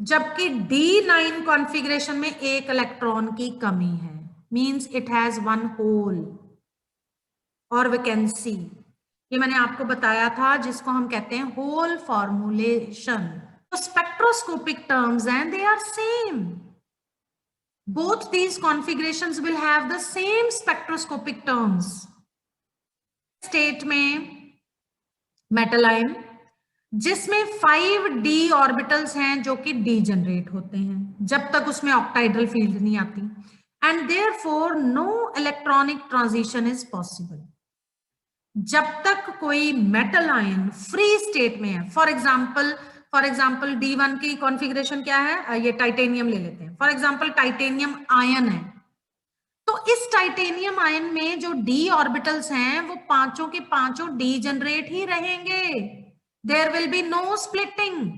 जबकि D9 configuration में एक इलेक्ट्रॉन की कमी है, means it has one hole और वैकेंसी। ये मैंने आपको बताया था, जिसको हम कहते हैं होल फॉर्मुलेशन। तो स्पेक्ट्रोस्कोपिक टर्म्स हैं, they are same. Both these configurations will have the same spectroscopic terms. State में मेटल आयन जिसमें 5d ऑर्बिटल्स हैं जो कि डीजनरेट होते हैं जब तक उसमें ऑक्टाइडल फील्ड नहीं आती, and therefore no electronic transition is possible. जब तक कोई मेटल आयन फ्री स्टेट में है, फॉर एग्जाम्पल D1 की कॉन्फ़िगरेशन क्या है, ये टाइटेनियम ले लेते हैं। फॉर एग्जाम्पल टाइटेनियम आयन है, तो इस टाइटेनियम आयन में जो d ऑर्बिटल्स हैं वो पांचों के पांचों डीजनरेट ही रहेंगे। There will be no splitting.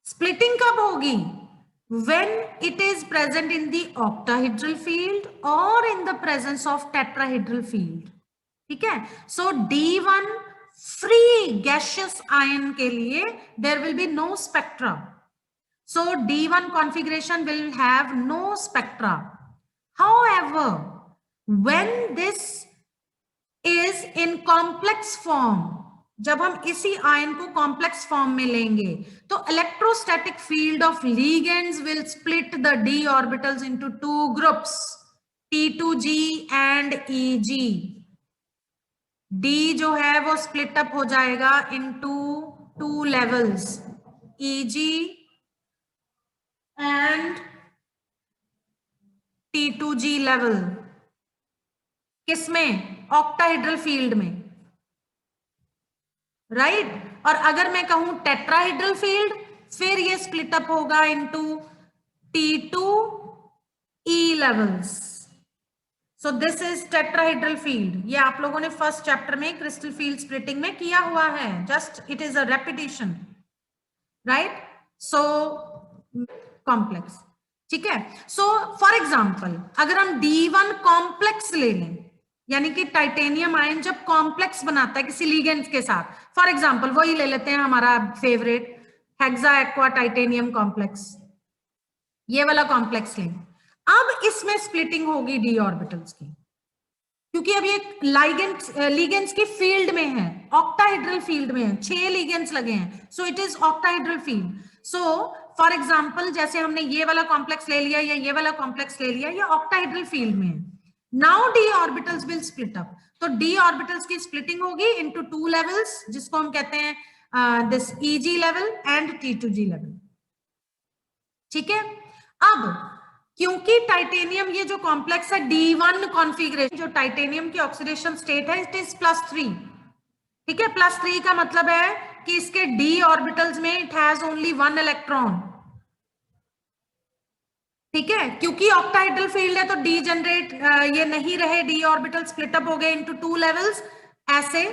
Splitting कब होगी? when it is present in the octahedral field or in the presence of tetrahedral field। ठीक है, so D1 free gaseous ion के लिए there will be no spectra, so D1 configuration will have no spectra। however, when this is in complex form, जब हम इसी ion को complex form में लेंगे तो electrostatic field of ligands will split the d orbitals into two groups, T2g and Eg। d जो है वो स्प्लिट अप हो जाएगा into two levels, Eg and T2g level. किसमें? ऑक्टाहेड्रल फील्ड में, राइट। और अगर मैं कहूं टेट्राहेड्रल फील्ड, फिर ये स्प्लिट अप होगा into T2e levels. So this is tetrahedral field. ये आप लोगों ने फर्स्ट चैप्टर में क्रिस्टल फील्ड स्प्लिटिंग में किया हुआ है, just it is a repetition, right. So complex, ठीक है। सो फॉर एग्जाम्पल अगर हम D1 कॉम्प्लेक्स ले लें, यानी कि टाइटेनियम आयन जब कॉम्प्लेक्स बनाता है किसी लिगेंड के साथ, फॉर एग्जांपल वही ले लेते हैं हमारा favourite hexa aqua titanium complex, ये वाला कॉम्प्लेक्स लें। अब इसमें स्प्लिटिंग होगी d ऑर्बिटल्स की, क्योंकि अब ये लिगेंड्स की फील्ड में है, ऑक्टाहेड्रल फील्ड में है, 6 लिगेंड्स लगे हैं, so it is octahedral field. So for example जैसे हमने ये वाला कॉम्प्लेक्स ले लिया या ये वाला कॉम्प्लेक्स ले लिया, ये ऑक्टाहेड्रल फील्ड में है। Now d orbitals will split up, तो d ऑर्बिटल्स की स्प्लिटिंग होगी इनटू टू लेवल्स, जिसको हम कहते हैं this Eg level and T2g level, ठीक है। अब क्योंकि टाइटेनियम ये जो कॉम्प्लेक्स है D1 कॉन्फ़िगरेशन, जो टाइटेनियम की ऑक्सीडेशन स्टेट है इट इज +3, ठीक है। +3 का मतलब है कि इसके d ऑर्बिटल्स में इट हैज ओनली 1 इलेक्ट्रॉन, ठीक है। क्योंकि ऑक्टाहेड्रल फील्ड है तो डी जनरेट ये नहीं रहे, d ऑर्बिटल स्प्लिट अप हो गए इनटू टू लेवल्स ऐसे,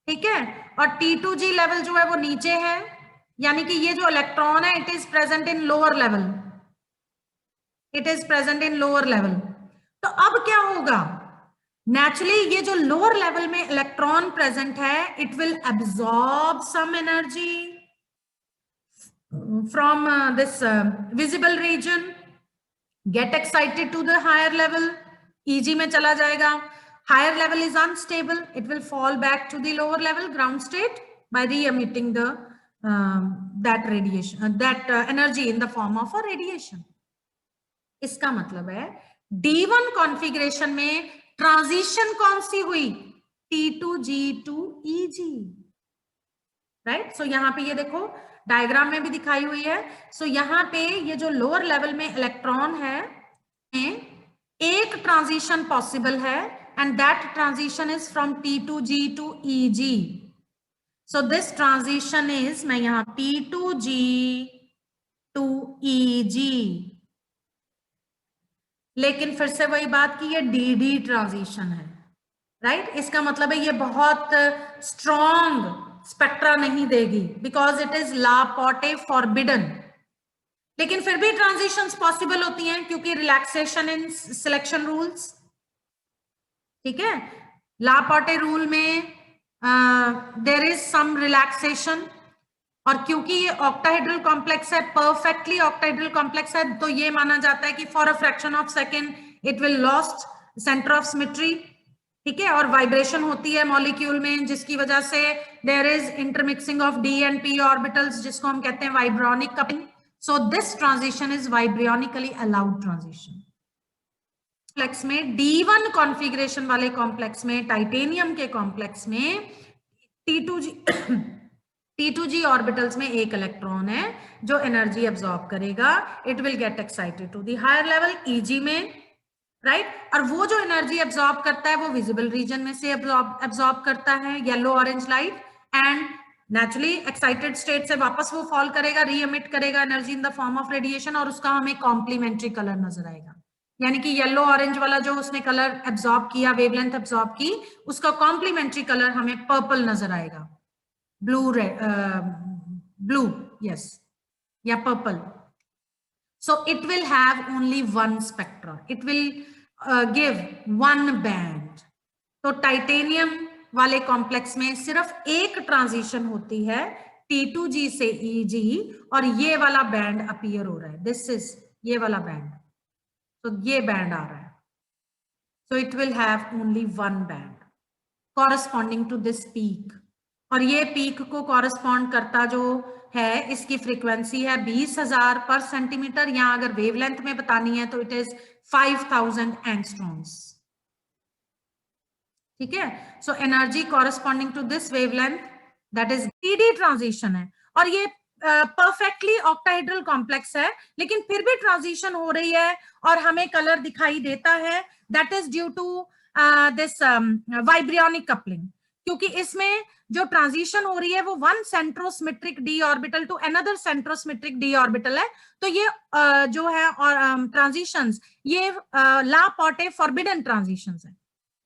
ठीक है। और T2g लेवल जो है वो नीचे है, यानी कि ये जो इलेक्ट्रॉन है it is present in lower level, it is present in lower level. तो अब क्या होगा, नेचुरली ये जो लोअर लेवल में इलेक्ट्रॉन प्रेजेंट है it will absorb some energy from this visible region, get excited to the higher level, Eg में चला जाएगा, higher level is unstable, it will fall back to the lower level ground state by re-emitting the that radiation, that energy in the form of a radiation। इसका मतलब है D1 configuration में transition कौन सी हुई, T2g to Eg, right. सो यहां पे ये देखो डायग्राम में भी दिखाई हुई है। सो यहां पे ये जो लोअर लेवल में इलेक्ट्रॉन है, एक ट्रांजिशन पॉसिबल है and that transition is from T2g to Eg। so this transition is, मैं यहां T2g to Eg, लेकिन फिर से वही बात की ये dd ट्रांजिशन है, राइट। इसका मतलब है ये बहुत स्ट्रॉन्ग स्पेक्ट्रा नहीं देगी because it is Laporte forbidden, लेकिन फिर भी ट्रांजिशंस पॉसिबल होती हैं क्योंकि रिलैक्सेशन इन सिलेक्शन रूल्स, ठीक है। लापोर्टे रूल में देयर इज सम रिलैक्सेशन, और क्योंकि ये ऑक्टाहेड्रल कॉम्प्लेक्स है, परफेक्टली ऑक्टाहेड्रल कॉम्प्लेक्स है, तो ये माना जाता है कि for a fraction of second it will lost centre of symmetry, ठीक है, और वाइब्रेशन होती है मॉलिक्यूल में, जिसकी वजह से there is intermixing of d and p orbitals, जिसको हम कहते हैं vibronic coupling. So this transition is vibronically allowed transition. Complex में D1 कॉन्फ़िगरेशन वाले कॉम्प्लेक्स में, टाइटेनियम के कॉम्प्लेक्स में T2G ऑर्बिटल्स में एक इलेक्ट्रॉन है जो एनर्जी एब्जॉर्ब करेगा. It will get excited to the higher level EG में, राइट, और वो जो एनर्जी एब्जॉर्ब करता है वो विजिबल रीजन में से एब्जॉर्ब करता है yellow orange light, and naturally excited state से वापस वो फॉल करेगा, री एमिट करेगा energy in the form of radiation, और उसका हमें कॉम्प्लीमेंट्री कलर नजर आएगा. यानी कि येलो ऑरेंज वाला जो उसने कलर एब्जॉर्ब किया, वेवलेंथ एब्जॉर्ब की, उसका कॉम्प्लीमेंट्री कलर हमें पर्पल नजर आएगा, ब्लू ब्लू, यस, या purple. So it will have only one spectra. It will give one band. तो टाइटेनियम वाले कॉम्प्लेक्स में सिर्फ एक ट्रांजिशन होती है T2G से EG, और ये वाला बैंड अपीयर हो रहा है. दिस इज ये वाला बैंड, तो ये बैंड आ रहा है. So it will have only one band corresponding to this peak. और ये पीक को कॉरेस्पॉन्ड करता जो है, इसकी फ्रीक्वेंसी है 20,000 पर सेंटीमीटर, या अगर वेवलेंथ में बतानी है तो इट इज 5000 एंगस्ट्रॉम्स. ठीक है, so energy corresponding to this wavelength, that is DD transition है. और ये परफेक्टली ऑक्टाहेड्रल कॉम्प्लेक्स है, लेकिन फिर भी ट्रांजिशन हो रही है और हमें कलर दिखाई देता है. That is due to this vibronic coupling, क्योंकि इसमें जो ट्रांजिशन हो रही है वो one centrosymmetric d orbital to another centrosymmetric d orbital है. तो ये जो है ट्रांजिशंस, ये ला पॉटे फॉरबिडन ट्रांजिशंस है,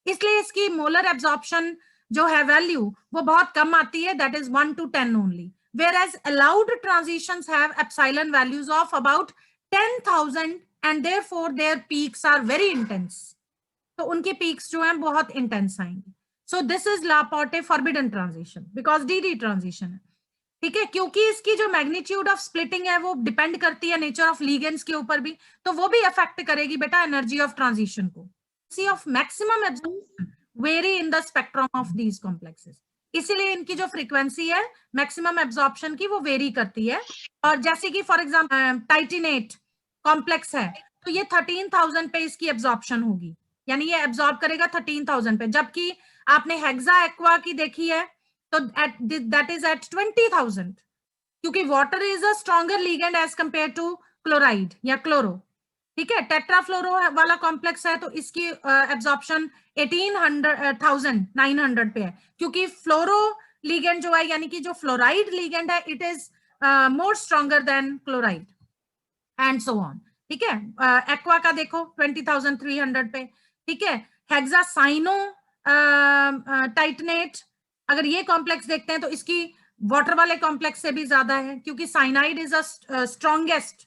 इसलिए इसकी मोलर एब्जॉर्प्शन जो है वैल्यू वो बहुत कम आती है, that is 1 to 10 only. whereas allowed transitions have epsilon values of about 10,000 and therefore their peaks are very intense. तो उनके peaks जो हैं बहुत intense आएंगे. So this is Laporte forbidden transition because DD transition है. ठीक है, क्योंकि इसकी जो मैग्नीट्यूड ऑफ स्प्लिटिंग है वो डिपेंड करती है नेचर ऑफ लिगेंड्स के ऊपर भी, तो वो भी अफेक्ट करेगी बेटा एनर्जी ऑफ ट्रांजिशन को. See of maximum absorption vary in the spectrum of these complexes, इसीलिए इनकी जो फ्रीक्वेंसी है मैक्सिमम एब्जॉर्प्शन की वो वेरी करती है. और जैसे कि फॉर एग्जांपल टाइटेनेट कॉम्प्लेक्स है तो ये 13,000 पे इसकी एब्जॉर्प्शन होगी, यानी ये एब्जॉर्ब करेगा 13,000 पे, जबकि आपने हेक्सा एक्वा की देखी है तो दैट इज एट 20,000, क्योंकि water is a stronger ligand as compare to chloride या क्लोरो. ठीक है, टेट्राफ्लोरो वाला कॉम्प्लेक्स है तो इसकी एब्जॉर्प्शन 18,900 पे है, क्योंकि फ्लोरो लीगेंड जो है यानी कि जो फ्लोराइड लीगेंड है it is more stronger than chloride and so on. ठीक है, एक्वा का देखो 20,300 पे. ठीक है, हेक्सासाइनो टाइटनेट अगर ये कॉम्प्लेक्स देखते हैं तो इसकी वाटर वाले कॉम्प्लेक्स से भी ज्यादा है, क्योंकि cyanide is a strongest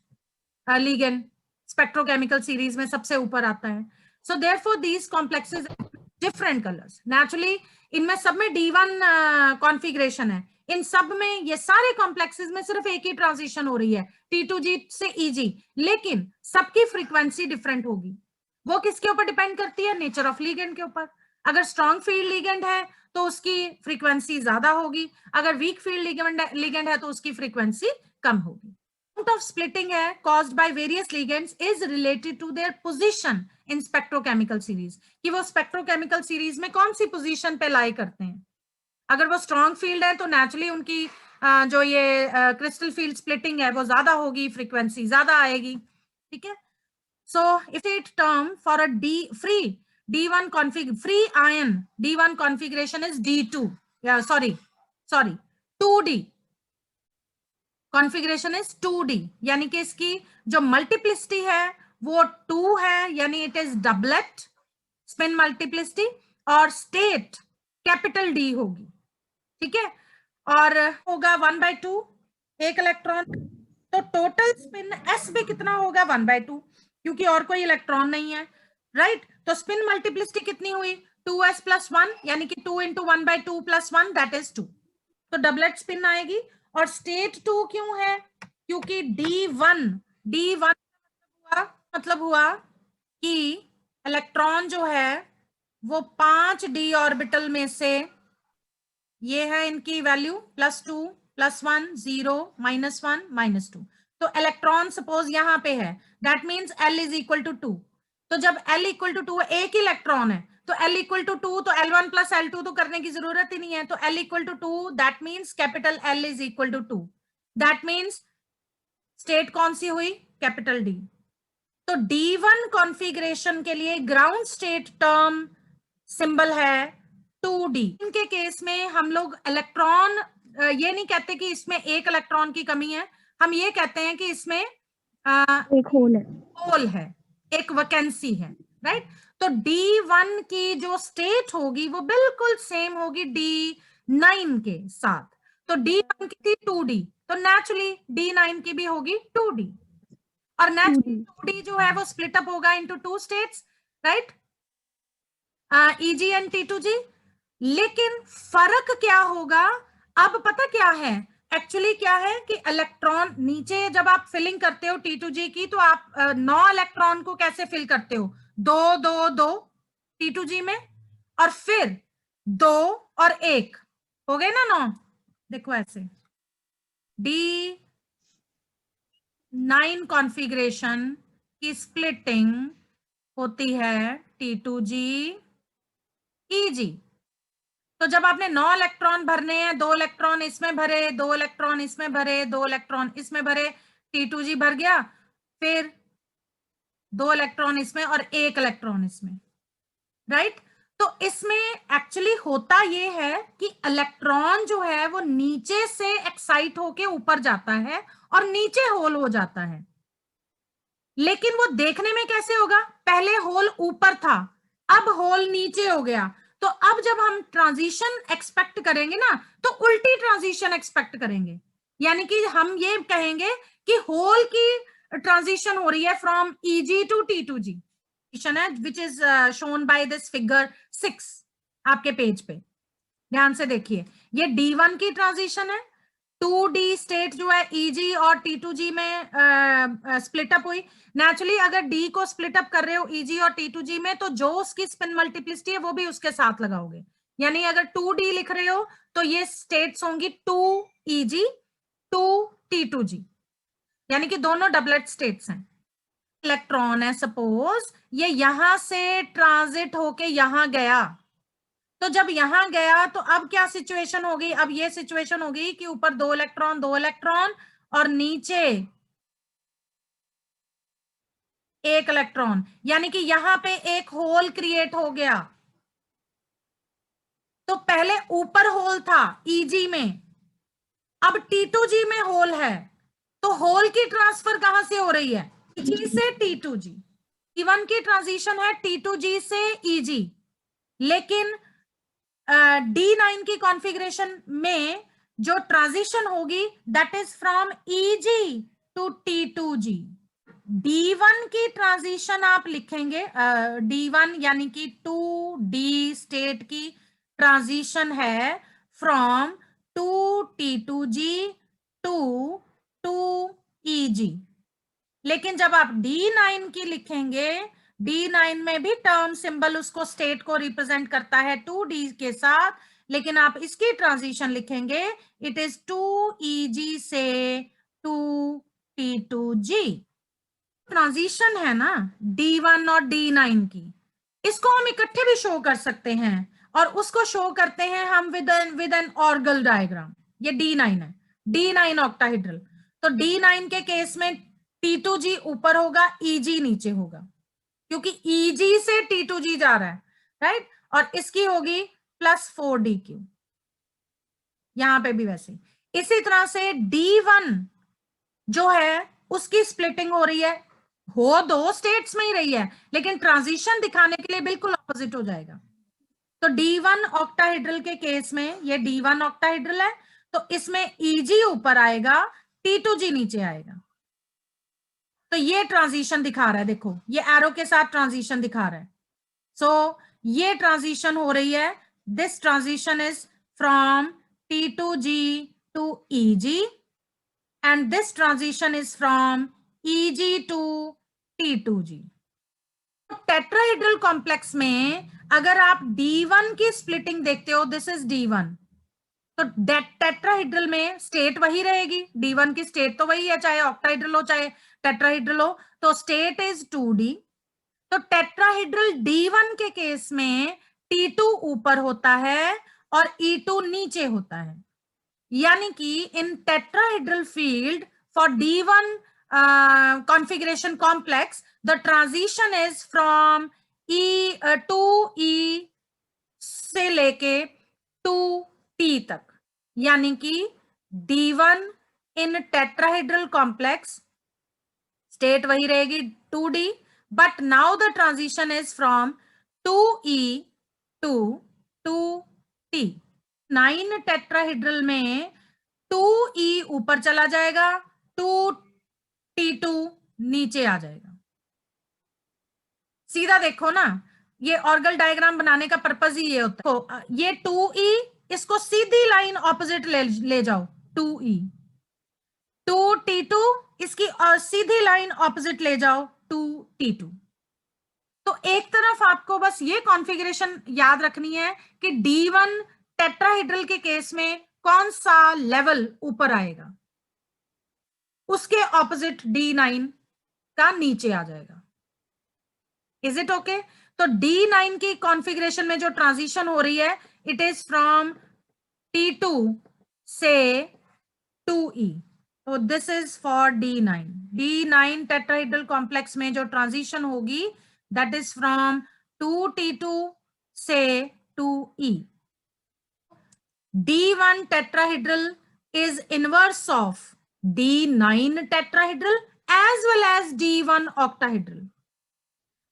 ligand, spectrochemical series में सबसे ऊपर आता है. So therefore these complexes different colours. Naturally इनमें सब में D1 कॉन्फ़िगरेशन है, इन सब में ये सारे कॉम्प्लेक्सेस में सिर्फ एक ही ट्रांजिशन हो रही है T2G से EG, लेकिन सबकी फ्रीक्वेंसी डिफरेंट होगी. वो किसके ऊपर डिपेंड करती है? नेचर ऑफ लीगेंड के ऊपर. अगर स्ट्रॉन्ग फील्ड लीगेंड है तो उसकी फ्रीक्वेंसी ज्यादा होगी, अगर वीक फील्ड लीगेंड है तो उसकी फ्रीक्वेंसी कम होगी. of splitting है caused by various ligands is related to their position in spectrochemical series, कि वो spectrochemical series में कौन सी position पे lie करते हैं. अगर वो strong field है तो naturally उनकी जो ये crystal field splitting है वो ज्यादा होगी, frequency ज्यादा आएगी. ठीक है, so if it term for a D1 config free ion D1 configuration is D2, yeah sorry 2D configuration is 2D, यानी कि इसकी जो मल्टीप्लिसिटी है वो 2 है, यानी it is doublet spin multiplicity, और स्टेट कैपिटल D होगी. ठीक है, और होगा 1/2 एक इलेक्ट्रॉन, तो टोटल स्पिन S भी कितना होगा 1/2, क्योंकि और कोई इलेक्ट्रॉन नहीं है, राइट. तो स्पिन मल्टीप्लिसिटी कितनी हुई 2s + 1 यानी कि 2 × 1/2 + 1 दैट इज 2। तो डबलेट स्पिन आएगी। और स्टेट 2 क्यों है? क्योंकि D1 मतलब हुआ कि इलेक्ट्रॉन जो है वो 5 d ऑर्बिटल में से, ये है इनकी वैल्यू +2 +1 0 -1 -2। तो इलेक्ट्रॉन सपोज यहां पे है, दैट मीन्स L = 2। तो जब L = 2, एक ही इलेक्ट्रॉन है, तो L = 2, तो L1 + L2 तो करने की जरूरत ही नहीं है। तो L = 2, that means capital L = 2। That means state कौन सी हुई? Capital D। तो D1 कॉन्फ़िगरेशन के लिए ग्राउंड स्टेट टर्म सिंबल है 2D। इनके केस में हम लोग इलेक्ट्रॉन ये नहीं कहते कि इसमें एक इलेक्ट्रॉन की कमी है, हम ये कहते हैं कि इसमें एक होल है, एक वैकेंसी है, राइट। तो D1 की जो स्टेट होगी वो बिल्कुल सेम होगी D9 के साथ। तो D1 की थी 2D, तो नेचुरली D9 की भी होगी 2D। और नेचुरली 2D जो है वो स्प्लिट अप होगा into 2 states, right, EG and T2G। लेकिन फर्क क्या होगा? अब पता क्या है एक्चुअली? क्या है कि इलेक्ट्रॉन नीचे जब आप फिलिंग करते हो T2G की, तो आप 9 इलेक्ट्रॉन को कैसे फिल करते हो? 2 2 2 T2G में, और फिर 2 और 1 हो गए ना 9। देखो ऐसे D9 कॉन्फ़िगरेशन की स्प्लिटिंग होती है T2G EG। तो जब आपने 9 इलेक्ट्रॉन भरने हैं, 2 इलेक्ट्रॉन इसमें भरे, 2 इलेक्ट्रॉन इसमें भरे, 2 इलेक्ट्रॉन इसमें भरे, T2G भर गया, फिर 2 इलेक्ट्रॉन इसमें और 1 इलेक्ट्रॉन इसमें, राइट। तो इसमें एक्चुअली होता ये है कि इलेक्ट्रॉन जो है वो नीचे से एक्साइट होके ऊपर जाता है और नीचे होल हो जाता है। लेकिन वो देखने में कैसे होगा? पहले होल ऊपर था, अब होल नीचे हो गया। तो अब जब हम ट्रांजिशन एक्सपेक्ट करेंगे ना, तो उल्टी ट्रांजिशन एक्सपेक्ट करेंगे। यानी कि हम ये कहेंगे कि होल की ट्रांजिशन हो रही है from EG to T2G, which is shown by this figure 6 आपके पेज पे। ध्यान से देखिए, ये D1 की ट्रांजिशन है, 2D स्टेट जो है EG और T2G में स्प्लिट अप हुई। नेचुरली अगर D को स्प्लिट अप कर रहे हो EG और T2G में, तो जो उसकी स्पिन मल्टीप्लिसिटी है वो भी उसके साथ लगाओगे। यानी अगर 2D लिख रहे हो तो ये स्टेट्स होंगी 2EG 2T2G, यानी कि दोनों डबलेट स्टेट्स हैं। इलेक्ट्रॉन है सपोज, ये यहां से ट्रांजिट होके यहां गया, तो जब यहां गया तो अब क्या सिचुएशन होगी? अब ये सिचुएशन होगी कि ऊपर 2 इलेक्ट्रॉन 2 इलेक्ट्रॉन और नीचे 1 इलेक्ट्रॉन, यानी कि यहां पे एक होल क्रिएट हो गया। तो पहले ऊपर होल था EG में, अब T2G में होल है, तो होल की ट्रांसफर कहां से हो रही है? EG से T2G। D1 की ट्रांजिशन है T2G से EG, लेकिन D9 की कॉन्फ़िगरेशन में जो ट्रांजिशन होगी that is from EG to T2G। D1 की ट्रांजिशन आप लिखेंगे, D1 यानी कि 2D स्टेट की ट्रांजिशन है फ्रॉम 2T2G टू 2EG। लेकिन जब आप D9 की लिखेंगे, D9 में भी टर्म सिंबल उसको स्टेट को रिप्रेजेंट करता है 2D के साथ, लेकिन आप इसकी ट्रांजिशन लिखेंगे इट इज 2EG से 2T2G। ट्रांजिशन है ना D1 और D9 की, इसको हम इकट्ठे भी शो कर सकते हैं, और उसको शो करते हैं हम विद एन ऑर्गल डायग्राम। ये D9 है, D9 ऑक्टाहेड्रल। तो D9 के केस में T2G ऊपर होगा, EG नीचे होगा, क्योंकि EG से T2G जा रहा है, राइट। और इसकी होगी +4DQ, यहां पे भी वैसे। इसी तरह से D1 जो है उसकी स्प्लिटिंग हो रही है, हो 2 स्टेट्स में ही रही है, लेकिन ट्रांजिशन दिखाने के लिए बिल्कुल ऑपोजिट हो जाएगा। तो D1 ऑक्टाहेड्रल के केस में, ये D1 ऑक्टाहेड्रल है, तो इसमें EG ऊपर आएगा, T2G नीचे आएगा। तो ये ट्रांजिशन दिखा रहा है, देखो ये एरो के साथ ट्रांजिशन दिखा रहा है। सो ये ट्रांजिशन हो रही है, this transition is from T2G to EG and this transition is from EG to T2G. Tetrahedral complex में अगर आप D1 की स्प्लिटिंग देखते हो, दिस इज D1, तो टेट्राहेड्रल में स्टेट वही रहेगी, D1 की स्टेट तो वही है, चाहे ऑक्टाहेड्रल हो चाहे टेट्राहेड्रल हो, तो स्टेट इज 2D। तो टेट्राहेड्रल D1 के केस में T2 ऊपर होता है और E2 नीचे होता है, यानी कि इन tetrahedral field for D1 configuration complex the transition is from E2E से लेके 2T तक, यानी कि D1 इन टेट्राहेड्रल कॉम्प्लेक्स स्टेट वही रहेगी 2D, but now the transition is from 2E to 2T। 9 tetrahedral में 2E ऊपर चला जाएगा, 2T2 नीचे आ जाएगा। सीधा देखो ना, ये ऑर्गल डायग्राम बनाने का पर्पस ही ये होता है। ये 2E, इसको सीधी लाइन ऑपोजिट ले जाओ, 2E, 2T2 इसकी सीधी लाइन ऑपोजिट ले जाओ, 2T2। तो एक तरफ आपको बस ये कॉन्फ़िगरेशन याद रखनी है कि D1 टेट्राहेड्रल के केस में कौन सा लेवल ऊपर आएगा, उसके ऑपोजिट D9 का नीचे आ जाएगा। Is it okay? तो D9 की कॉन्फ़िगरेशन में जो ट्रांजिशन हो रही है, इट इज फ्रॉम T2 से 2E। तो this is for D9। D9 tetrahedral complex में जो ट्रांजिशन होगी, दैट इज फ्रॉम 2T2 से 2E। D1 tetrahedral is inverse of D9 tetrahedral as well as D1 octahedral.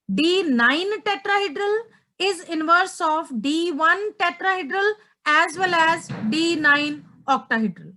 D9 tetrahedral is inverse of D1 tetrahedral as well as D9 octahedral.